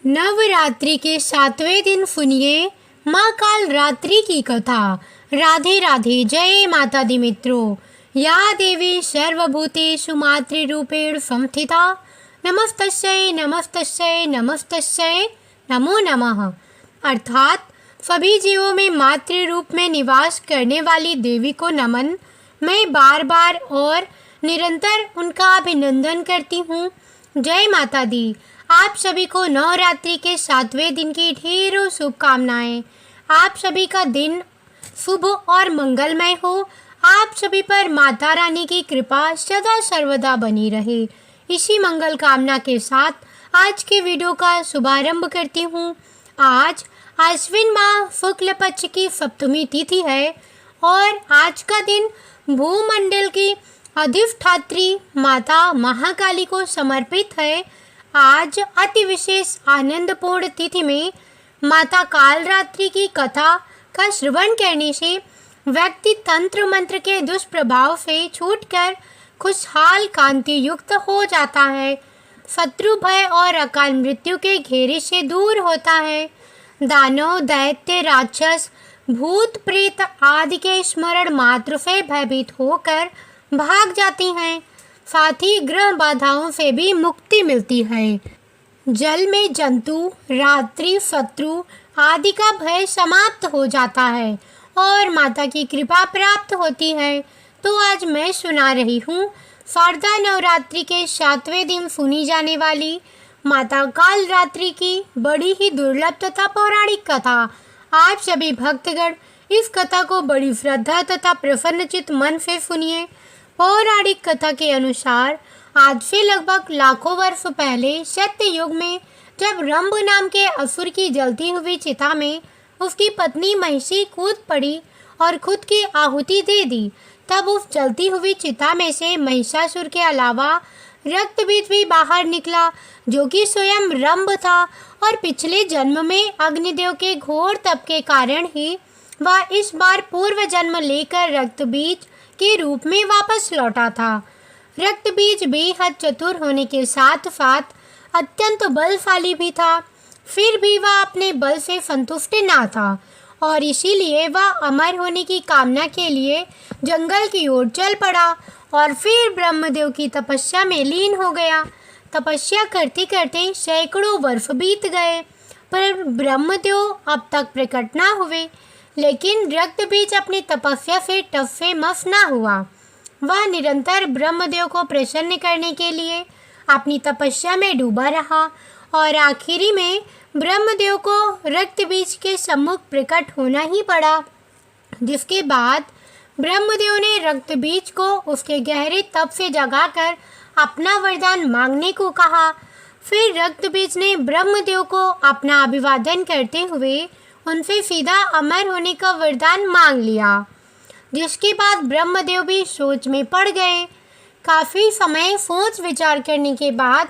नवरात्रि के 7वें दिन सुनिए माँ काल रात्रि की कथा। राधे राधे। जय माता दी मित्रों। या देवी सर्वभूतेषु मातृरूपेण संस्थिता नमस्तस्यै नमस्तस्यै नमस्तस्यै नमो नमः। अर्थात सभी जीवों में मातृ रूप में निवास करने वाली देवी को नमन। मैं बार बार और निरंतर उनका अभिनंदन करती हूँ। जय माता दी। आप सभी को नवरात्रि के 7वें दिन की ढेरों शुभकामनाएं। आप सभी का दिन शुभ और मंगलमय हो। आप सभी पर माता रानी की कृपा सदा सर्वदा बनी रहे। इसी मंगल कामना के साथ आज के वीडियो का शुभारंभ करती हूँ। आज आश्विन माह शुक्ल पक्ष की सप्तमी तिथि है और आज का दिन भूमंडल की अधिष्ठात्री माता महाकाली को समर्पित है। आज अति विशेष आनंदपूर्ण तिथि में माता कालरात्रि की कथा का श्रवण करने से व्यक्ति तंत्र मंत्र के दुष्प्रभाव से छूटकर खुशहाल कांति युक्त हो जाता है। शत्रु भय और अकाल मृत्यु के घेरे से दूर होता है। दानव दैत्य राक्षस भूत प्रेत आदि के स्मरण मात्र से भयभीत होकर भाग जाती हैं। साथ ही ग्रह बाधाओं से भी मुक्ति मिलती है। जल में जंतु रात्रि शत्रु आदि का भय समाप्त हो जाता है और माता की कृपा प्राप्त होती है। तो आज मैं सुना रही हूँ शारदा नवरात्रि के 7वें दिन सुनी जाने वाली माता कालरात्रि की बड़ी ही दुर्लभ तथा पौराणिक कथा। आप सभी भक्तगण इस कथा को बड़ी श्रद्धा तथा प्रसन्नचित मन से सुनिए। पौराणिक कथा के अनुसार आज से लगभग लाखों वर्ष पहले सत्य युग में जब रंभ नाम के असुर की जलती हुई चिता में उसकी पत्नी महिषी कूद पड़ी और खुद की आहुति दे दी, तब उस जलती हुई चिता में से महिषासुर के अलावा रक्तबीज भी बाहर निकला, जो कि स्वयं रंभ था और पिछले जन्म में अग्निदेव के घोर तप के कारण ही वह इस बार पूर्व जन्म लेकर रक्तबीज के रूप में वापस लौटा था। रक्तबीज बेहद चतुर होने के साथ साथ अत्यंत बलशाली भी था। फिर भी वह अपने बल से संतुष्ट न था और इसीलिए वह अमर होने की कामना के लिए जंगल की ओर चल पड़ा और फिर ब्रह्मदेव की तपस्या में लीन हो गया। तपस्या करते करते सैकड़ों वर्ष बीत गए पर ब्रह्मदेव अब तक प्रकट न हुए। लेकिन रक्तबीज अपनी तपस्या से टस से मस न हुआ। वह निरंतर ब्रह्मदेव को प्रसन्न करने के लिए अपनी तपस्या में डूबा रहा और आखिरी में ब्रह्मदेव को रक्तबीज के सम्मुख प्रकट होना ही पड़ा। जिसके बाद ब्रह्मदेव ने रक्तबीज को उसके गहरे तप से जगाकर अपना वरदान मांगने को कहा। फिर रक्तबीज ने ब्रह्मदेव को अपना अभिवादन करते हुए उनसे सीधा अमर होने का वरदान मांग लिया। जिसके बाद ब्रह्मदेव भी सोच में पड़ गए। काफ़ी समय सोच विचार करने के बाद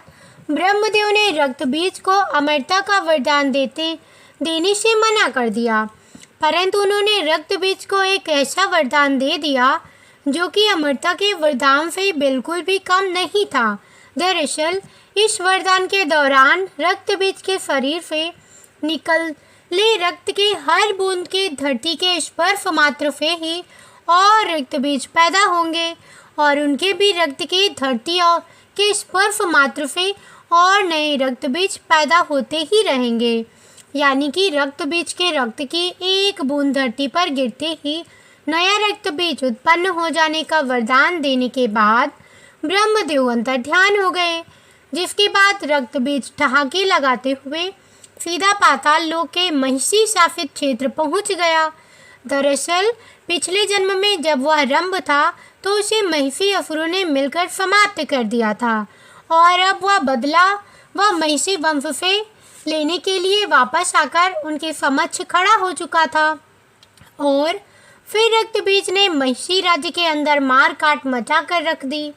ब्रह्मदेव ने रक्तबीज को अमरता का वरदान देने से मना कर दिया, परंतु उन्होंने रक्तबीज को एक ऐसा वरदान दे दिया जो कि अमरता के वरदान से बिल्कुल भी कम नहीं था। दरअसल इस वरदान के दौरान रक्तबीज के शरीर से निकले रक्त के हर बूंद के धरती के स्पर्श मात्र से ही और रक्तबीज पैदा होंगे और उनके भी रक्त के धरती और के स्पर्श मात्र से और नए रक्तबीज पैदा होते ही रहेंगे। यानी कि रक्तबीज के रक्त की एक बूंद धरती पर गिरते ही नया रक्तबीज उत्पन्न हो जाने का वरदान देने के बाद ब्रह्मदेव अंतर ध्यान हो गए। जिसके बाद रक्तबीज ठहाके लगाते हुए सीधा पाताल लोक के महिषी शासित क्षेत्र पहुंच गया। दरअसल पिछले जन्म में जब वह रंभ था तो उसे महिषी असुरों ने मिलकर समाप्त कर दिया था और अब वह बदला वह महिषी वंश से लेने के लिए वापस आकर उनके समक्ष खड़ा हो चुका था। और फिर रक्तबीज ने महिषी राज्य के अंदर मार काट मचा कर रख दी।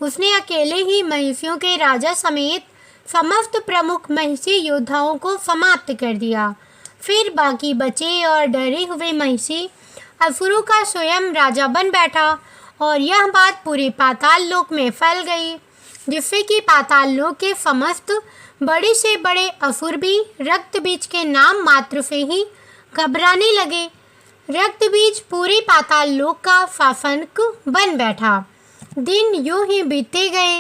उसने अकेले ही महिषियों के राजा समेत समस्त प्रमुख महिषी योद्धाओं को समाप्त कर दिया। फिर बाकी बचे और डरे हुए महिषी असुरों का स्वयं राजा बन बैठा और यह बात पूरे पाताल लोक में फैल गई, जिससे कि पाताल लोक के समस्त बड़े से बड़े असुर भी रक्त बीज के नाम मात्र से ही घबराने लगे। रक्त बीज पूरे पाताल लोक का शासक बन बैठा। दिन यूं ही बीतते गए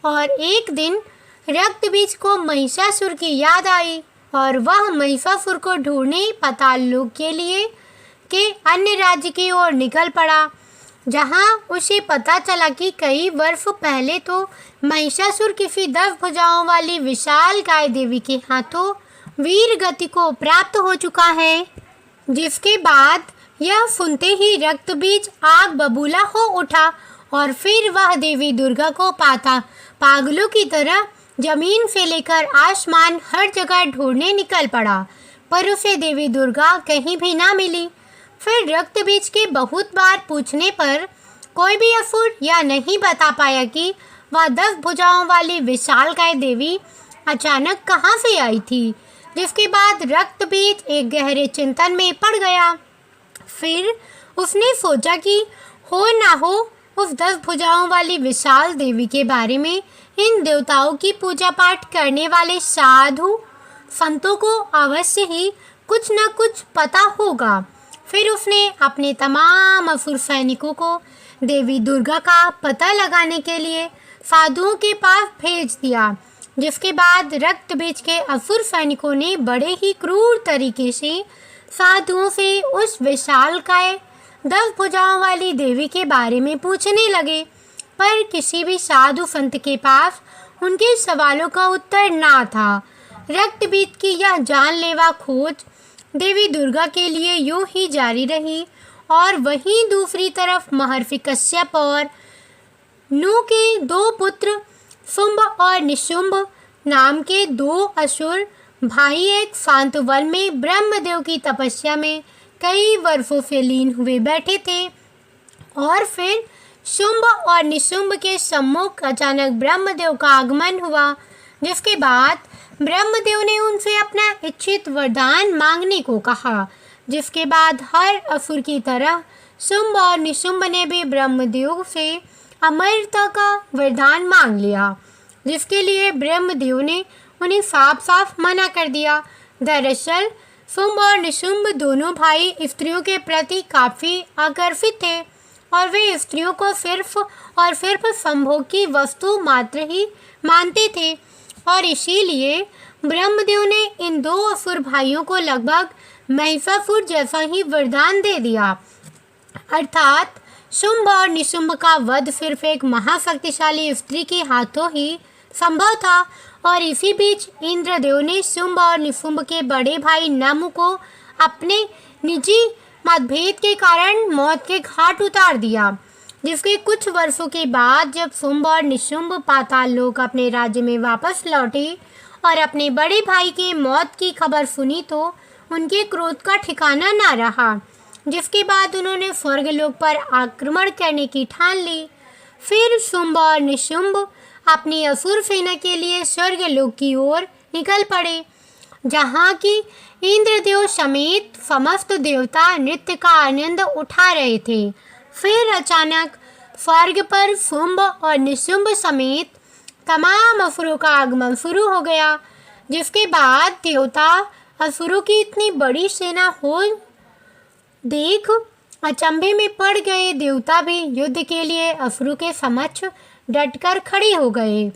और एक दिन रक्त बीज को महिषासुर की याद आई और वह महिषासुर को ढूंढने पाताल लोक के लिए के अन्य राज्य की ओर निकल पड़ा, जहां उसे पता चला कि कई वर्ष पहले तो महिषासुर किसी 10 भुजाओं वाली विशाल गाय देवी के हाथों वीर गति को प्राप्त हो चुका है। जिसके बाद यह सुनते ही रक्त बीज आग बबूला हो उठा और फिर वह देवी दुर्गा को पागलों की तरह जमीन से लेकर आसमान हर जगह ढूंढने निकल पड़ा, पर उसे देवी दुर्गा कहीं भी ना मिली। फिर रक्त बीज के बहुत बार पूछने पर कोई भी असुर यह नहीं बता पाया कि वह 10 भुजाओं वाली विशाल गाय देवी अचानक कहाँ से आई थी। जिसके बाद रक्त बीज एक गहरे चिंतन में पड़ गया। फिर उसने सोचा कि हो ना हो उस 10 भुजाओं वाली विशाल देवी के बारे में इन देवताओं की पूजा पाठ करने वाले साधु संतों को अवश्य ही कुछ न कुछ पता होगा। फिर उसने अपने तमाम असुर सैनिकों को देवी दुर्गा का पता लगाने के लिए साधुओं के पास भेज दिया। जिसके बाद रक्त बीज के असुर सैनिकों ने बड़े ही क्रूर तरीके से साधुओं से उस विशालकाय 10 भुजाओं वाली देवी के बारे में पूछने लगे, पर किसी भी साधु संत के पास उनके सवालों का उत्तर ना था। रक्त बीज की यह जानलेवा खोज देवी दुर्गा के लिए यूं ही जारी रही और वहीं दूसरी तरफ महर्षि कश्यप और नू के 2 पुत्र शुंभ और निशुंभ नाम के 2 असुर भाई एक शांत वन में ब्रह्मदेव की तपस्या में कई वर्षों से लीन हुए बैठे थे। और फिर शुंभ और निशुंभ के सम्मुख अचानक ब्रह्मदेव का आगमन हुआ, जिसके बाद ब्रह्मदेव ने उनसे अपना इच्छित वरदान मांगने को कहा। जिसके बाद हर असुर की तरह शुंभ और निशुंभ ने भी ब्रह्मदेव से अमरता का वरदान मांग लिया, जिसके लिए ब्रह्मदेव ने उन्हें साफ साफ मना कर दिया। दरअसल शुंभ और निशुंभ दोनों भाई स्त्रियों के प्रति काफ़ी आकर्षित थे और वे स्त्रियों को सिर्फ और सिर्फ संभोग की वस्तु मात्र ही मानते थे, और इसीलिए ब्रह्मदेव ने इन 2 असुर भाइयों को लगभग महिषासुर जैसा ही वरदान दे दिया। अर्थात शुंभ और निशुंभ का वध सिर्फ एक महाशक्तिशाली स्त्री के हाथों ही संभव था। और इसी बीच इंद्रदेव ने शुंभ और निशुंभ के बड़े भाई नमु को अपने निजी मतभेद के कारण मौत के घाट उतार दिया। जिसके कुछ वर्षों के बाद जब शुंभ और निशुंभ पाताल लोक अपने राज्य में वापस लौटे और अपने बड़े भाई के मौत की खबर सुनी तो उनके क्रोध का ठिकाना ना रहा। जिसके बाद उन्होंने स्वर्गलोक पर आक्रमण करने की ठान ली। फिर शुंभ और निशुंभ अपनी असुर सेना के लिए स्वर्गलोक की ओर निकल पड़े, जहाँ की इंद्रदेव समेत समस्त देवता नृत्य का आनंद उठा रहे थे। फिर अचानक स्वर्ग पर शुंभ और निशुंभ समेत तमाम असुरों का आगमन शुरू हो गया। जिसके बाद देवता असुरों की इतनी बड़ी सेना हो देख अचंभे में पड़ गए। देवता भी युद्ध के लिए असुरों के समक्ष डटकर खड़े हो गए।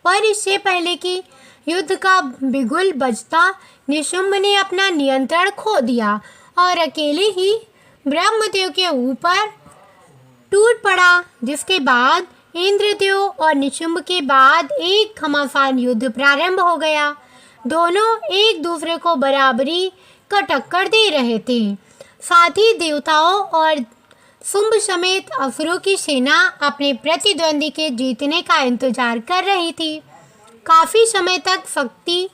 पर इससे पहले कि युद्ध का बिगुल बजता निशुंभ ने अपना नियंत्रण खो दिया और अकेले ही ब्रह्मदेव के ऊपर टूट पड़ा। जिसके बाद इंद्रदेव और निशुंभ के बाद एक घमासान युद्ध प्रारंभ हो गया। दोनों एक दूसरे को बराबरी का टक्कर दे रहे थे। साथ ही देवताओं और शुंभ समेत असुरों की सेना अपने प्रतिद्वंदी के जीतने का इंतजार कर रही थी। काफ़ी समय तक शक्ति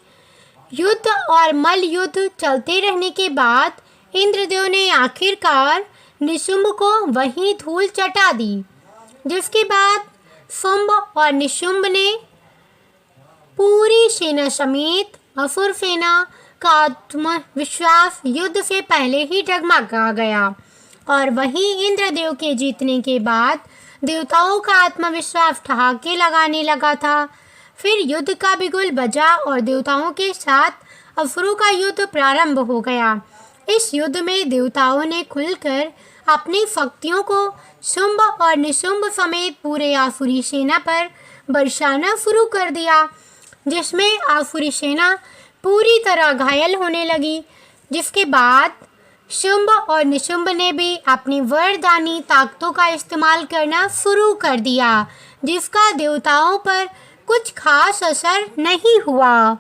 युद्ध और मल्ल युद्ध चलते रहने के बाद इंद्रदेव ने आखिरकार निशुंभ को वहीं धूल चटा दी। जिसके बाद शुंभ और निशुंभ ने पूरी सेना समेत असुर सेना का आत्मविश्वास युद्ध से पहले ही डगमगा गया। और वहीं इंद्रदेव के जीतने के बाद देवताओं का आत्मविश्वास ठहाके लगाने लगा था। फिर युद्ध का बिगुल बजा और देवताओं के साथ असुरों का युद्ध प्रारंभ हो गया। इस युद्ध में देवताओं ने खुलकर अपनी शक्तियों को शुंभ और निशुंभ समेत पूरे आसुरी सेना पर बरसाना शुरू कर दिया, जिसमें आसुरी सेना पूरी तरह घायल होने लगी। जिसके बाद शुंभ और निशुंभ ने भी अपनी वरदानी ताकतों का इस्तेमाल करना शुरू कर दिया, जिसका देवताओं पर कुछ खास असर नहीं हुआ।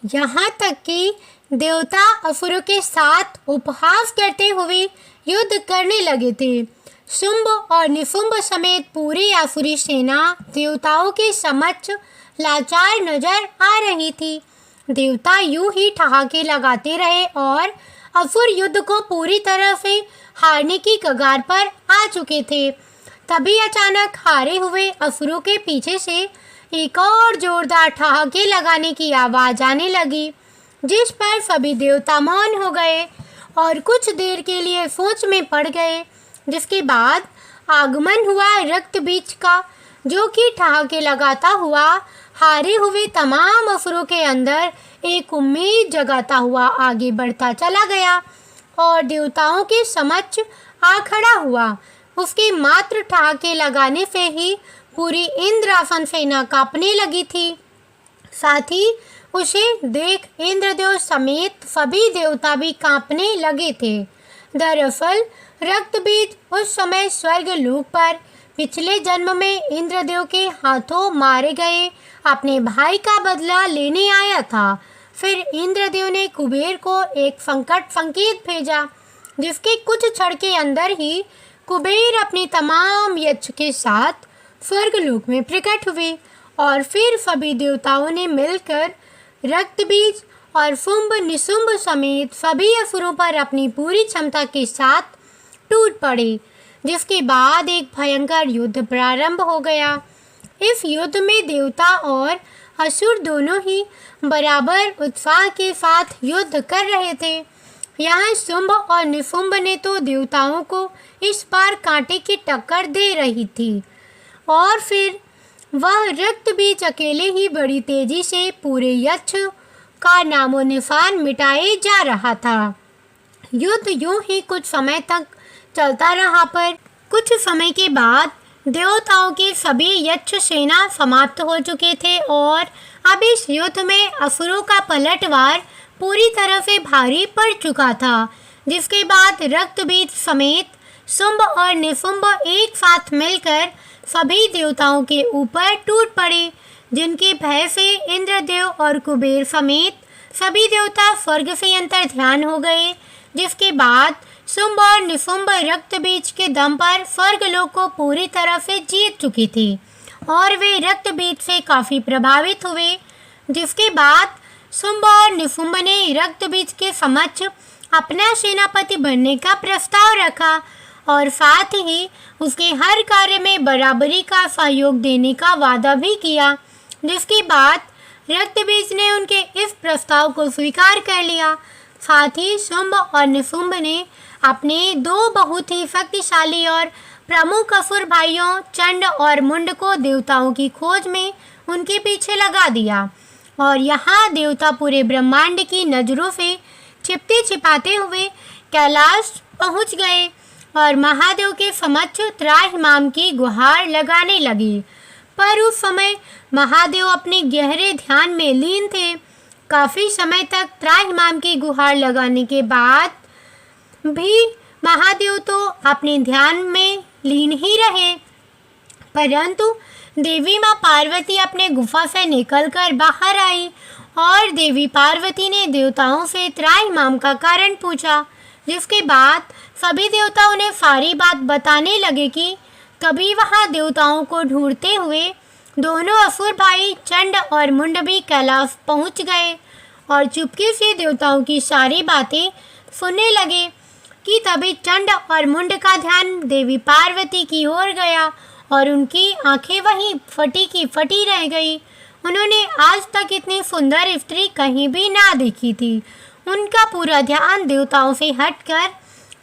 यहाँ तक कि देवता असुरों के साथ उपहास करते हुए युद्ध करने लगे थे। शुंभ और निशुंभ समेत पूरी आसुरी सेना देवताओं के समक्ष लाचार नजर आ रही थी। देवता यूं ही ठहाके लगाते रहे और असुर युद्ध को पूरी तरह से हारने की कगार पर आ चुके थे। तभी अचानक हारे हुए असुरों के पीछे से एक और जोरदार ठहाके लगाने की आवाज आने लगी, जिस पर सभी देवता मौन हो गए और कुछ देर के लिए सोच में पड़ गए। जिसके बाद आगमन हुआ रक्त बीज का, जो कि ठहाके लगाता हुआ हारे हुए तमाम असुरों के अंदर एक उम्मीद जगाता हुआ आगे बढ़ता चला गया और देवताओं के समक्ष आ खड़ा हुआ। उसके मात्र ठहाके लगाने से ही पूरी इंद्रासन सेना कांपने लगी थी। साथ ही उसे देख इंद्रदेव समेत सभी देवता भी कांपने लगे थे। दरअसल रक्त बीज उस समय स्वर्ग लोक पर पिछले जन्म में इंद्रदेव के हाथों मारे गए अपने भाई का बदला लेने आया था। फिर इंद्रदेव ने कुबेर को एक संकट संकेत भेजा, जिसके कुछ क्षण के अंदर ही कुबेर अपनी तमाम यक्ष के साथ स्वर्गलोक में प्रकट हुए और फिर सभी देवताओं ने मिलकर रक्त बीज और शुंभ निशुंभ समेत सभी असुरों पर अपनी पूरी क्षमता के साथ टूट पड़े। जिसके बाद एक भयंकर युद्ध प्रारंभ हो गया। इस युद्ध में देवता और असुर दोनों ही बराबर उत्साह के साथ युद्ध कर रहे थे। यहाँ शुंभ और निशुंभ ने तो देवताओं को इस बार कांटे की टक्कर दे रही थी और फिर वह रक्त बीज अकेले ही बड़ी तेजी से पूरे यक्ष का नामो निशान मिटाए जा रहा था। युद्ध यूं ही कुछ समय तक चलता रहा, पर कुछ समय के बाद देवताओं के सभी यक्ष सेना समाप्त हो चुके थे और अब इस युद्ध में असुरों का पलटवार पूरी तरह से भारी पड़ चुका था। जिसके बाद रक्त बीज समेत शुंभ और निशुंभ एक साथ मिलकर सभी देवताओं के ऊपर टूट पड़े, जिनके भय से इंद्रदेव और कुबेर समेत सभी देवता स्वर्ग से अंतर ध्यान हो गए। जिसके बाद शुंभ और निशुंभ रक्त बीज के दम पर स्वर्गलोक को पूरी तरह से जीत चुकी थी और वे रक्त बीज से काफ़ी प्रभावित हुए। जिसके बाद शुंभ और निशुंभ ने रक्त बीज के समक्ष अपना सेनापति बनने का प्रस्ताव रखा और साथ ही उसके हर कार्य में बराबरी का सहयोग देने का वादा भी किया। जिसके बाद रक्त बीज ने उनके इस प्रस्ताव को स्वीकार कर लिया। साथ ही शुंभ और निशुंभ ने अपने दो बहुत ही शक्तिशाली और प्रमुख असुर भाइयों चंड और मुंड को देवताओं की खोज में उनके पीछे लगा दिया और यहाँ देवता पूरे ब्रह्मांड की नज़रों से छिपते छिपाते हुए कैलाश पहुँच गए और महादेव के समक्ष त्राहिमाम की गुहार लगाने लगे। पर उस समय महादेव अपने गहरे ध्यान में लीन थे। काफ़ी समय तक त्राहिमाम की गुहार लगाने के बाद भी महादेव तो अपने ध्यान में लीन ही रहे, परंतु देवी माँ पार्वती अपने गुफा से निकलकर बाहर आई और देवी पार्वती ने देवताओं से त्राहिमाम का कारण पूछा। जिसके बाद सभी देवता उन्हें सारी बात बताने लगे कि कभी वहाँ देवताओं को ढूंढते हुए दोनों असुर भाई चंड और मुंड भी कैलाश पहुँच गए और चुपके से देवताओं की सारी बातें सुनने लगे कि तभी चंड और मुंड का ध्यान देवी पार्वती की ओर गया और उनकी आंखें वहीं फटी की फटी रह गई। उन्होंने आज तक इतनी सुंदर स्त्री कहीं भी ना देखी थी। उनका पूरा ध्यान देवताओं से हटकर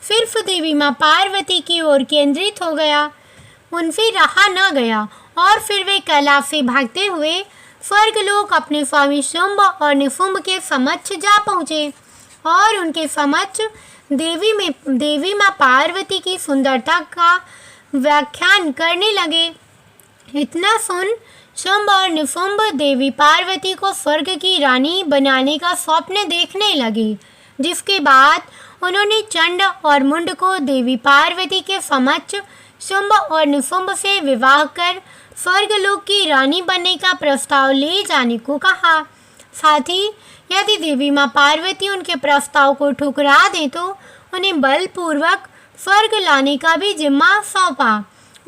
सिर्फ देवी माँ पार्वती की ओर केंद्रित हो गया। उनसे रहा न गया और फिर वे कैलाश से भागते हुए स्वर्गलोक अपने स्वामी शुंभ और निशुंभ के समक्ष जा पहुँचे और उनके समक्ष देवी माँ पार्वती की सुंदरता का व्याख्यान करने लगे। इतना सुन शुंभ और निशुंभ देवी पार्वती को स्वर्ग की रानी बनाने का स्वप्न देखने लगे, जिसके बाद उन्होंने चंड और मुंड को देवी पार्वती के समक्ष शुंभ और निशुंभ से विवाह कर स्वर्गलोक की रानी बनने का प्रस्ताव ले जाने को कहा। साथ ही यदि देवी माँ पार्वती उनके प्रस्ताव को ठुकरा दें तो उन्हें बलपूर्वक स्वर्ग लाने का भी जिम्मा सौंपा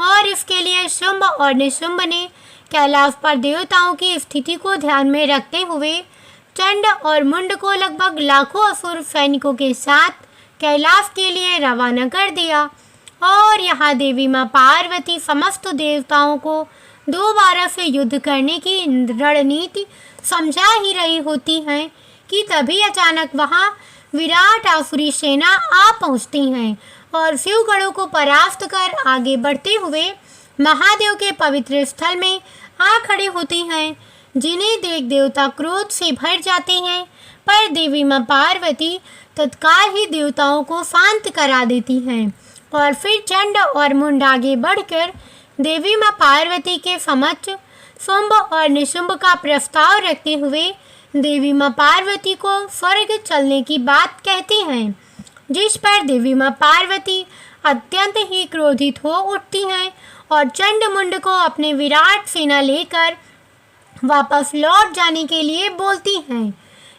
और इसके लिए शुंभ और निशुंभ ने कैलाश पर देवताओं की स्थिति को ध्यान में रखते हुए चंड और मुंड को लगभग लाखों असुर सैनिकों के साथ कैलाश के लिए रवाना कर दिया और यहाँ देवी माँ पार्वती समस्त देवताओं को दोबारा से युद्ध करने की रणनीति समझा ही रही होती हैं कि तभी अचानक वहाँ विराट आसुरी सेना आ पहुँचती हैं और शिवगढ़ों को परास्त कर आगे बढ़ते हुए महादेव के पवित्र स्थल में आ खड़े होती हैं, जिन्हें देख देवता क्रोध से भर जाते हैं। पर देवी माँ पार्वती तत्काल ही देवताओं को शांत करा देती हैं और फिर चंड और मुंड आगे बढ़कर देवी माँ पार्वती के समक्ष शुंभ और निशुंभ का प्रस्ताव रखते हुए देवी माँ पार्वती को स्वर्ग चलने की बात कहते हैं, जिस पर देवी माँ पार्वती अत्यंत ही क्रोधित हो उठती हैं और चंड मुंड को अपने विराट सेना लेकर वापस लौट जाने के लिए बोलती हैं।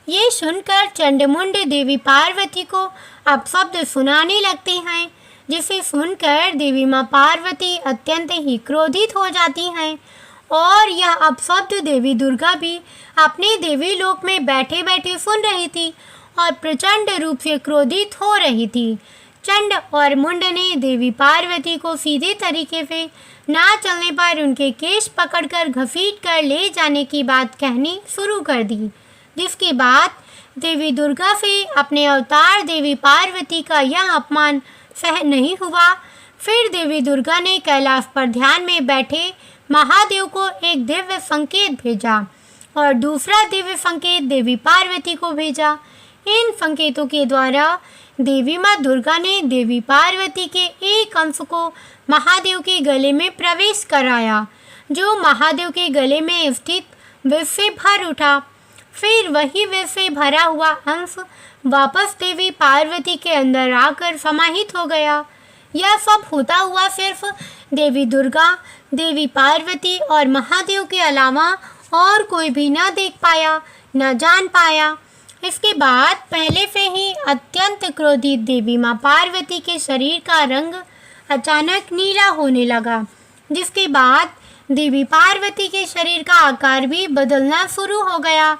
ये सुनकर चंड मुंड देवी पार्वती को अपशब्द सुनाने लगते हैं, जिसे सुनकर देवी माँ पार्वती अत्यंत ही क्रोधित हो जाती हैं और यह अपशब्द देवी दुर्गा भी अपने देवी लोक में बैठे बैठे सुन रही थी और प्रचंड रूप से क्रोधित हो रही थी। चंड और मुंड ने देवी पार्वती को सीधे तरीके से ना चलने पर उनके केश पकड़कर घसीट कर ले जाने की बात कहनी शुरू कर दी, जिसके बाद देवी दुर्गा से अपने अवतार देवी पार्वती का यह अपमान सहन नहीं हुआ। फिर देवी दुर्गा ने कैलाश पर ध्यान में बैठे महादेव को एक दिव्य संकेत भेजा और दूसरा दिव्य संकेत देवी पार्वती को भेजा। इन संकेतों के द्वारा देवी माँ दुर्गा ने देवी पार्वती के एक अंश को महादेव के गले में प्रवेश कराया, जो महादेव के गले में स्थित विष से भर उठा। फिर वही विष से भरा हुआ अंश वापस देवी पार्वती के अंदर आकर समाहित हो गया। यह सब होता हुआ सिर्फ देवी दुर्गा, देवी पार्वती और महादेव के अलावा और कोई भी न देख पाया, न जान पाया। इसके बाद पहले से ही अत्यंत क्रोधित देवी माँ पार्वती के शरीर का रंग अचानक नीला होने लगा, जिसके बाद देवी पार्वती के शरीर का आकार भी बदलना शुरू हो गया।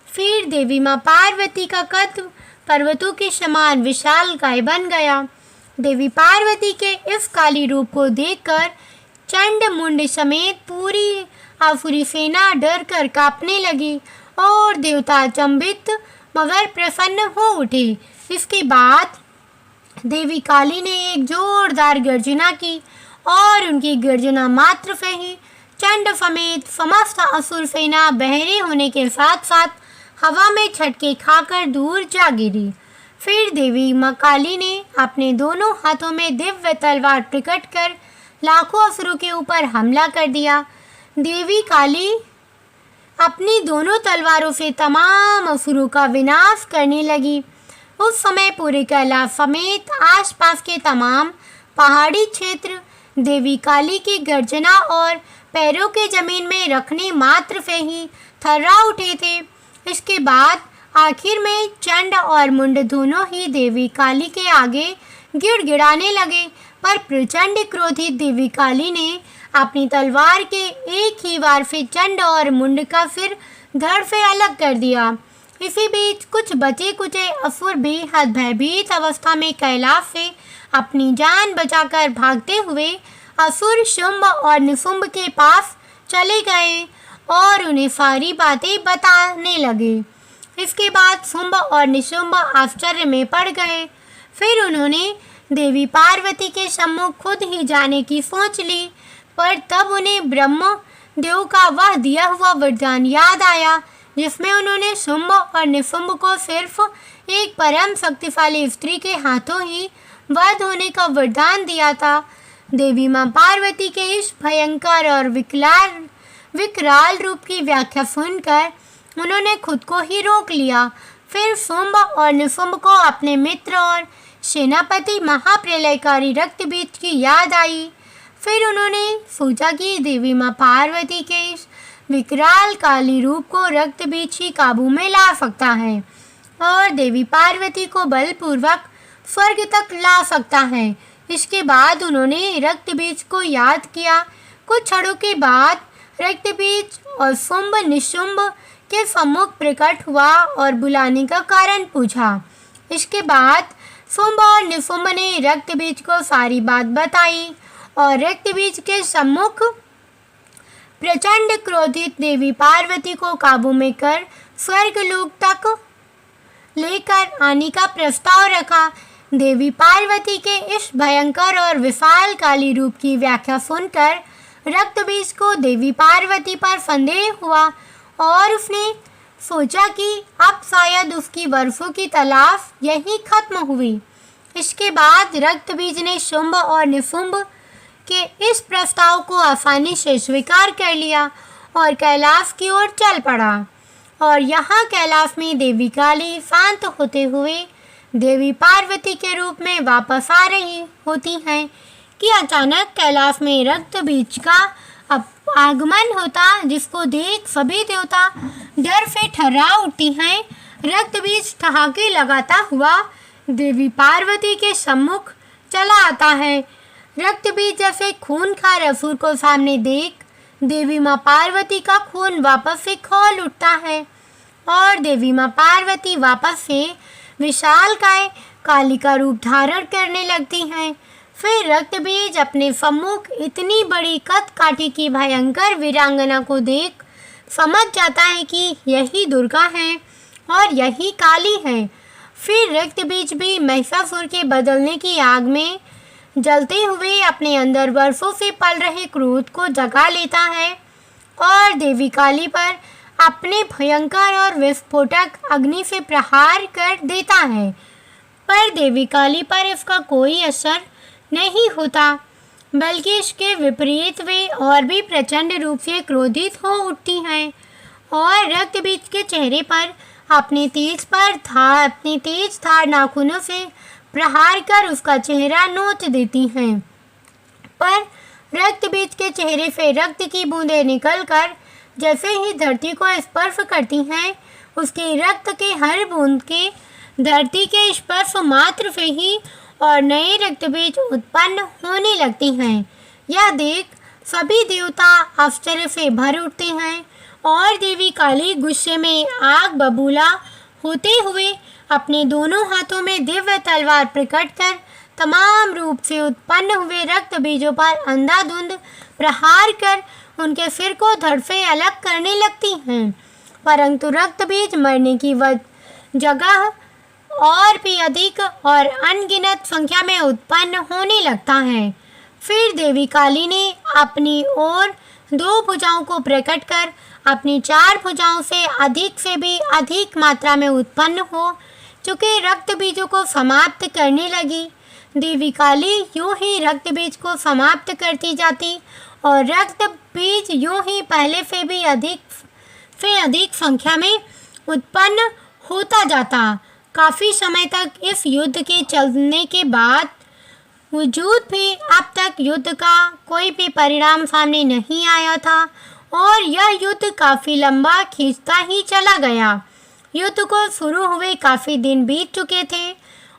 फिर देवी माँ पार्वती का कद पर्वतों के समान विशालकाय बन गया। देवी पार्वती के इस काली रूप को देखकर चंड मुंड समेत पूरी आसुरी सेना डर कर कांपने लगी और देवता अचंभित मगर प्रसन्न हो उठे। इसके बाद देवी काली ने एक जोरदार गर्जना की और उनकी गर्जना मात्र से ही चंड समेत समस्त असुर सेना बहरे होने के साथ साथ हवा में झटके खाकर दूर जा गिरी। फिर देवी माँ काली ने अपने दोनों हाथों में दिव्य तलवार प्रकट कर लाखों असुरों के ऊपर हमला कर दिया। देवी काली अपनी दोनों तलवारों से तमाम असुरों का विनाश करने लगी। उस समय पूरे कैलाश समेत आसपास के तमाम पहाड़ी क्षेत्र देवी काली की गर्जना और पैरों के जमीन में रखने मात्र से ही थर्रा उठे थे। इसके बाद आखिर में चंड और मुंड दोनों ही देवी काली के आगे गिड़गिड़ाने लगे, पर प्रचंड क्रोधित देवी काली ने अपनी तलवार के एक ही वार से चंड और मुंड का सिर धड़ से अलग कर दिया। इसी बीच कुछ बचे कुचे असुर बेहद भयभीत अवस्था में कैलाश से अपनी जान बचाकर भागते हुए असुर शुंभ और निशुंभ के पास चले गए और उन्हें सारी बातें बताने लगे। इसके बाद शुंभ और निशुंभ आश्चर्य में पड़ गए। फिर उन्होंने देवी पार्वती के सम्मुख खुद ही जाने की सोच ली, पर तब उन्हें ब्रह्म देव का वह दिया हुआ वरदान याद आया जिसमें उन्होंने शुंभ और निशुंभ को सिर्फ एक परम शक्तिशाली स्त्री के हाथों ही वध होने का वरदान दिया था। देवी मां पार्वती के इस भयंकर और विकराल रूप की व्याख्या सुनकर उन्होंने खुद को ही रोक लिया। फिर शुंभ और निशुंभ को अपने मित्र और सेनापति महाप्रलयकारी रक्तबीज की याद आई। फिर उन्होंने सोचा कि देवी मां पार्वती के इस विकराल काली रूप को रक्तबीज ही काबू में ला सकता है और देवी पार्वती को बलपूर्वक स्वर्ग तक ला सकता है। इसके बाद उन्होंने रक्तबीज को याद किया। कुछ क्षणों के बाद रक्तबीज और शुंभ निशुंभ के सम्मुख प्रकट हुआ और बुलाने का कारण पूछा। इसके बाद शुंभ और निशुंभ ने रक्तबीज को सारी बात बताई और रक्तबीज के सम्मुख प्रचंड क्रोधित देवी पार्वती को काबू में कर स्वर्गलोक तक लेकर आने का प्रस्ताव रखा। देवी पार्वती के इस भयंकर और विशाल काली रूप की व्याख्या सुनकर रक्तबीज को देवी पार्वती पर संदेह हुआ और उसने सोचा कि अब शायद उसकी वर्षों की तलाश यहीं खत्म हुई। इसके बाद रक्तबीज ने शुंभ और निशुंभ के इस प्रस्ताव को आसानी से स्वीकार कर लिया और कैलाश की ओर चल पड़ा। और यहाँ कैलाश में देवी काली शांत होते हुए देवी पार्वती के रूप में वापस आ रही होती हैं कि अचानक कैलाश में रक्तबीज का आगमन होता, जिसको देख सभी देवता डर से थर्रा उठती हैं। रक्तबीज ठहाके लगाता हुआ देवी पार्वती के सम्मुख चला आता है। रक्तबीज जैसे खूंखार असुर को सामने देख देवी मां पार्वती का खून वापस से खौल उठता है और देवी मां पार्वती वापस से विशालकाय काली का रूप धारण करने लगती हैं। फिर रक्तबीज अपने सम्मुख इतनी बड़ी कदकाठी की भयंकर वीरांगना को देख समझ जाता है कि यही दुर्गा है और यही काली है। फिर रक्तबीज भी महिषासुर के बदलने की आग में जलते हुए अपने अंदर वर्षों से पल रहे क्रोध को जगा लेता है और देवी काली पर अपने भयंकर और विस्फोटक अग्नि से प्रहार कर देता है, पर देवी काली पर इसका कोई असर नहीं होता, बल्कि इसके विपरीत वे और भी प्रचंड रूप से क्रोधित हो उठती हैं और रक्तबीज के चेहरे पर अपने तेज धार नाखूनों से प्रहार कर उसका चेहरा नोच देती हैं। पर रक्तबीज के चेहरे से रक्त की बूंदें निकलकर जैसे ही धरती को स्पर्श करती हैं, उसके रक्त के हर बूंद के धरती के स्पर्श मात्र से ही और नए रक्तबीज उत्पन्न होने लगती हैं। यह देख सभी देवता आश्चर्य से भर उठते हैं और देवी काली गुस्से में आग बबूला होते हुए अपने दोनों हाथों में दिव्य तलवार प्रकट कर तमाम रूप से उत्पन्न हुए रक्त बीजों पर अंधाधुंध प्रहार कर उनके सिर को धड़ से अलग करने लगती हैं। परंतु रक्त बीज मरने की जगह और भी अधिक और अनगिनत संख्या में उत्पन्न होने लगता है। फिर देवी काली ने अपनी ओर दो भुजाओं को प्रकट कर अपनी चार भुजाओं से भी अधिक मात्रा में उत्पन्न हो चुके रक्त बीजों को समाप्त करने लगी। देवी काली यूं ही रक्त बीज को समाप्त करती जाती और रक्त बीज यूं ही पहले से भी अधिक संख्या में उत्पन्न होता जाता। काफ़ी समय तक इस युद्ध के चलने के बाद वजूद भी अब तक युद्ध का कोई भी परिणाम सामने नहीं आया था और यह युद्ध काफ़ी लंबा खींचता ही चला गया। युद्ध को शुरू हुए काफ़ी दिन बीत चुके थे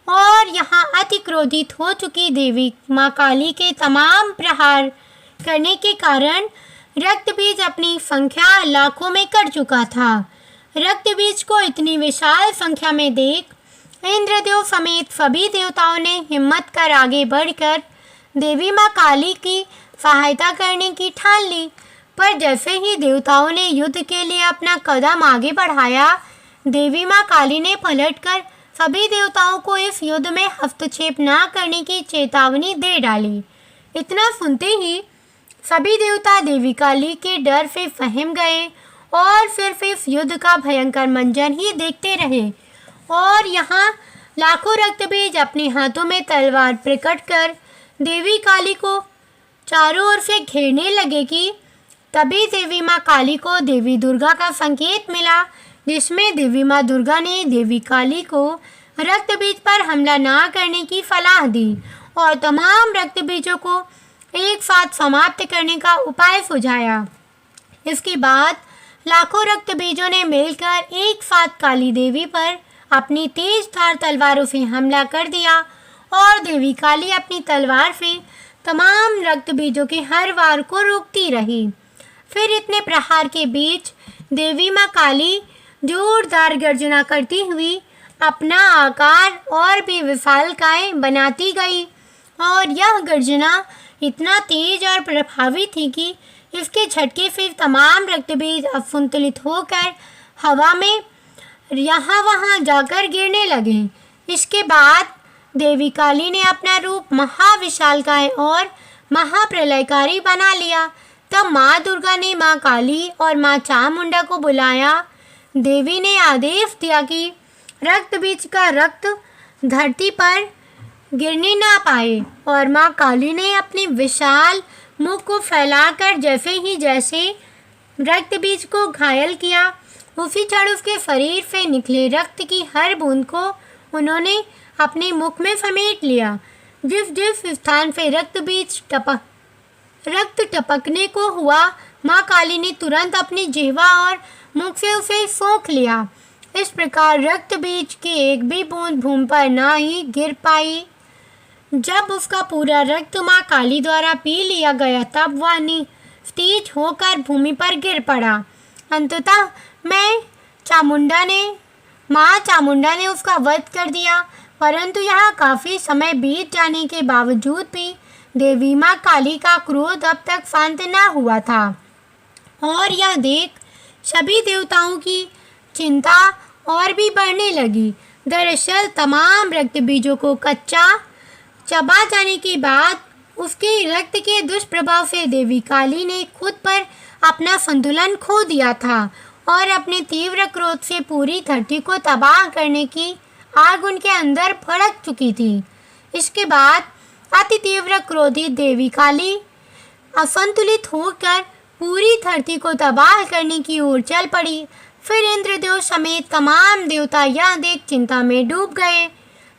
और यहाँ अति क्रोधित हो चुकी देवी माँ काली के तमाम प्रहार करने के कारण रक्तबीज अपनी संख्या लाखों में कर चुका था। रक्तबीज को इतनी विशाल संख्या में देख इंद्रदेव समेत सभी देवताओं ने हिम्मत कर आगे बढ़कर देवी माँ काली की सहायता करने की ठान ली। पर जैसे ही देवताओं ने युद्ध के लिए अपना कदम आगे बढ़ाया, देवी माँ काली ने पलटकर सभी देवताओं को इस युद्ध में हस्तक्षेप न करने की चेतावनी दे डाली। इतना सुनते ही सभी देवता देवी काली के डर से सहम गए और सिर्फ इस युद्ध का भयंकर मंजर ही देखते रहे। और यहाँ लाखों रक्तबीज अपने हाथों में तलवार प्रकट कर देवी काली को चारों ओर से घेरने लगे कि तभी देवी माँ काली को देवी दुर्गा का संकेत मिला, जिसमें देवी माँ दुर्गा ने देवी काली को रक्तबीज पर हमला ना करने की सलाह दी और तमाम रक्तबीजों को एक साथ समाप्त करने का उपाय सुझाया। इसके बाद लाखों रक्तबीजों ने मिलकर एक साथ काली देवी पर अपनी तेज धार तलवारों से हमला कर दिया और देवी काली अपनी तलवार से तमाम रक्तबीजों के हर वार को रोकती रही। फिर इतने प्रहार के बीच देवी माँ काली जोरदार गर्जना करती हुई अपना आकार और भी विशालकाय बनाती गई और यह गर्जना इतना तेज और प्रभावी थी कि इसके झटके से तमाम रक्तबीज असंतुलित होकर हवा में यहाँ वहाँ जाकर गिरने लगे। इसके बाद देवी काली ने अपना रूप महाविशालकाय और महाप्रलयकारी बना लिया। तब माँ दुर्गा ने माँ काली और माँ चामुंडा को बुलाया। देवी ने आदेश दिया कि रक्तबीज का रक्त धरती पर गिरने ना पाए और माँ काली ने अपने विशाल मुख को फैलाकर जैसे रक्तबीज को घायल किया, उसी क्षण उसके शरीर से निकले रक्त की हर बूंद को उन्होंने अपने मुख में समेट लिया। जिस जिस स्थान से रक्त टपकने को हुआ, माँ काली ने तुरंत अपनी जिह्वा और मुख से उसे सोख लिया। इस प्रकार रक्तबीज की एक भी बूंद भूमि पर ना ही गिर पाई। जब उसका पूरा रक्त माँ काली द्वारा पी लिया गया, तब वह निस्तेज होकर भूमि पर गिर पड़ा। अंततः माँ चामुंडा ने उसका वध कर दिया, परंतु यहाँ काफ़ी समय बीत जाने के बावजूद भी देवी माँ काली का क्रोध अब तक शांत न हुआ था और यह देख सभी देवताओं की चिंता और भी बढ़ने लगी। दरअसल तमाम रक्तबीजों को कच्चा चबा जाने के बाद उसके रक्त के दुष्प्रभाव से देवी काली ने खुद पर अपना संतुलन खो दिया था और अपने तीव्र क्रोध से पूरी धरती को तबाह करने की आग उनके अंदर भड़क चुकी थी। इसके बाद अति तीव्र क्रोधित देवी काली असंतुलित होकर पूरी धरती को तबाह करने की ओर चल पड़ी। फिर इंद्रदेव समेत तमाम देवता यह देख चिंता में डूब गए।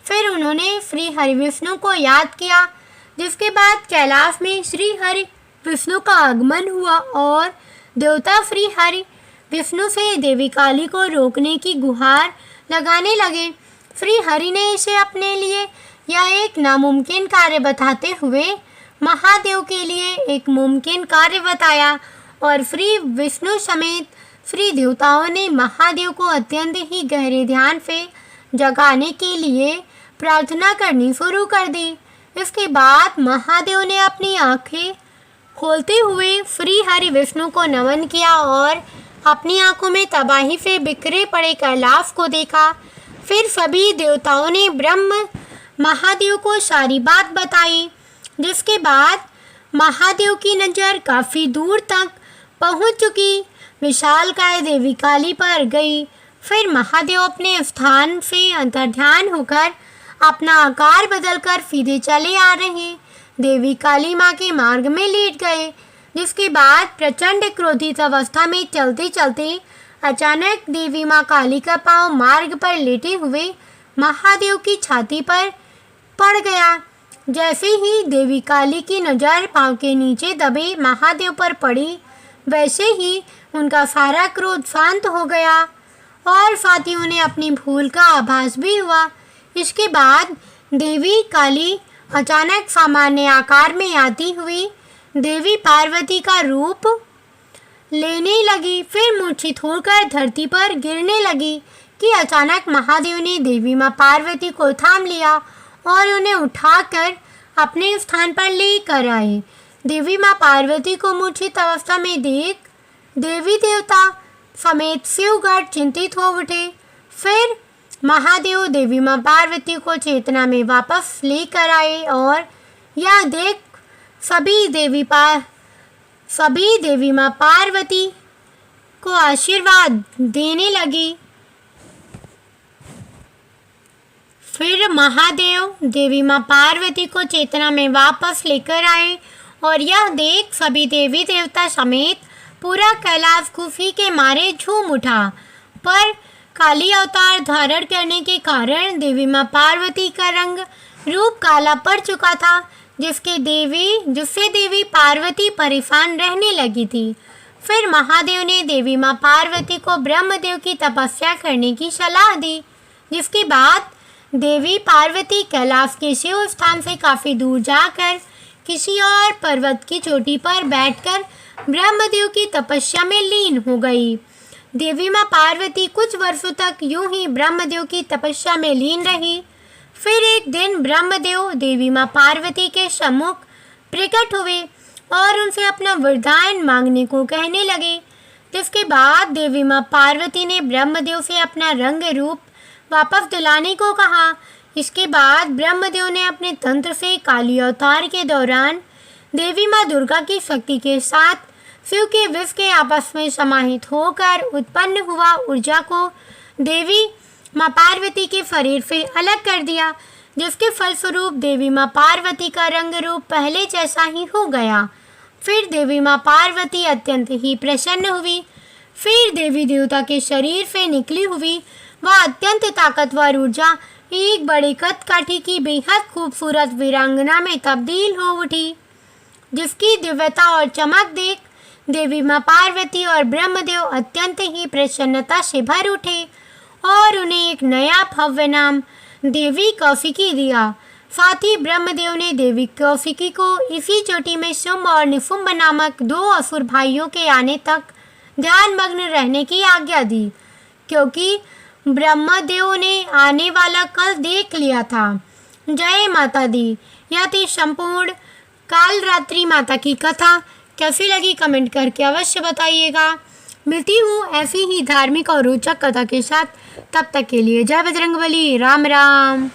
फिर उन्होंने श्री हरि विष्णु को याद किया, जिसके बाद कैलाश में श्री हरि विष्णु का आगमन हुआ और देवता श्री हरि विष्णु से देवी काली को रोकने की गुहार लगाने लगे। श्री हरि ने इसे अपने लिए यह एक नामुमकिन कार्य बताते हुए महादेव के लिए एक मुमकिन कार्य बताया और श्री विष्णु समेत श्री देवताओं ने महादेव को अत्यंत ही गहरे ध्यान से जगाने के लिए प्रार्थना करनी शुरू कर दी। इसके बाद महादेव ने अपनी आंखें खोलते हुए श्री हरि विष्णु को नमन किया और अपनी आंखों में तबाही से बिखरे पड़े कैलाश को देखा। फिर सभी देवताओं ने ब्रह्म महादेव को सारी बात बताई, जिसके बाद महादेव की नज़र काफ़ी दूर तक पहुंच चुकी विशालकाय देवी काली पर गई। फिर महादेव अपने स्थान से अंतर्ध्यान होकर अपना आकार बदलकर सीधे चले आ रहे देवी काली माँ के मार्ग में लेट गए। जिसके बाद प्रचंड क्रोधित अवस्था में चलते चलते अचानक देवी माँ काली का पाँव मार्ग पर लेटे हुए महादेव की छाती पर पड़ गया। जैसे ही देवी काली की नज़र पाँव के नीचे दबे महादेव पर पड़ी, वैसे ही उनका सारा क्रोध शांत हो गया और साथ ही उन्हें अपनी भूल का आभास भी हुआ। इसके बाद देवी काली अचानक सामान्य आकार में आती हुई देवी पार्वती का रूप लेने लगी। फिर मूर्छित होकर धरती पर गिरने लगी कि अचानक महादेव ने देवी माँ पार्वती को थाम लिया और उन्हें उठाकर अपने स्थान पर लेकर आए। देवी माँ पार्वती को मूर्छित अवस्था में देख देवी देवता समेत शिवगढ़ चिंतित हो उठे। फिर महादेव देवी माँ पार्वती को चेतना में वापस लेकर आए और यह देख सभी सभी देवी माँ पार्वती को आशीर्वाद देने लगी। फिर महादेव देवी माँ पार्वती को चेतना में वापस लेकर आए और यह देख सभी देवी देवता समेत पूरा कैलाश खुशी के मारे झूम उठा। पर काली अवतार धारण करने के कारण देवी माँ पार्वती का रूप काला पड़ चुका था, जिससे देवी पार्वती परेशान रहने लगी थी। फिर महादेव ने देवी माँ पार्वती को ब्रह्मदेव की तपस्या करने की सलाह दी, जिसके बाद देवी पार्वती कैलाश के शिव स्थान से काफ़ी दूर जाकर किसी और पर्वत की चोटी पर बैठकर ब्रह्मदेव की तपस्या में लीन हो गई। देवी माँ पार्वती कुछ वर्षों तक यूं ही ब्रह्मदेव की तपस्या में लीन रही। फिर एक दिन ब्रह्मदेव देवी माँ पार्वती के सम्मुख प्रकट हुए और उनसे अपना वरदान मांगने को कहने लगे, जिसके बाद देवी माँ पार्वती ने ब्रह्मदेव से अपना रंग रूप वापस दिलाने को कहा। इसके बाद ब्रह्मदेव ने अपने तंत्र से काली अवतार के दौरान देवी माँ दुर्गा की शक्ति के साथ शिव के विष के आपस में समाहित होकर उत्पन्न हुआ ऊर्जा को देवी माँ पार्वती के शरीर से अलग कर दिया, जिसके फलस्वरूप देवी माँ पार्वती का रंग रूप पहले जैसा ही हो गया। फिर देवी माँ पार्वती अत्यंत ही प्रसन्न हुई। फिर देवी देवता के शरीर से निकली हुई वह अत्यंत ताकतवर ऊर्जा एक बड़े कदकाठी की बेहद खूबसूरत वीरांगना में तब्दील हो उठी, जिसकी दिव्यता और चमक देख देवी माँ पार्वती और ब्रह्मदेव अत्यंत ही प्रसन्नता से भर उठे और उन्हें एक नया भव्य नाम देवी कौशिकी दिया। साथ ही ब्रह्मदेव ने देवी कौशिकी को इसी चोटी में शुंभ और निशुंभ नामक 2 असुर भाइयों के आने तक ध्यानमग्न रहने की आज्ञा दी, क्योंकि ब्रह्मदेव ने आने वाला कल देख लिया था। जय माता दी। यह थी संपूर्ण कालरात्रि माता की कथा। कैसी लगी कमेंट करके अवश्य बताइएगा। मिलती हूँ ऐसी ही धार्मिक और रोचक कथा के साथ। तब तक के लिए जय बजरंगबली। राम राम।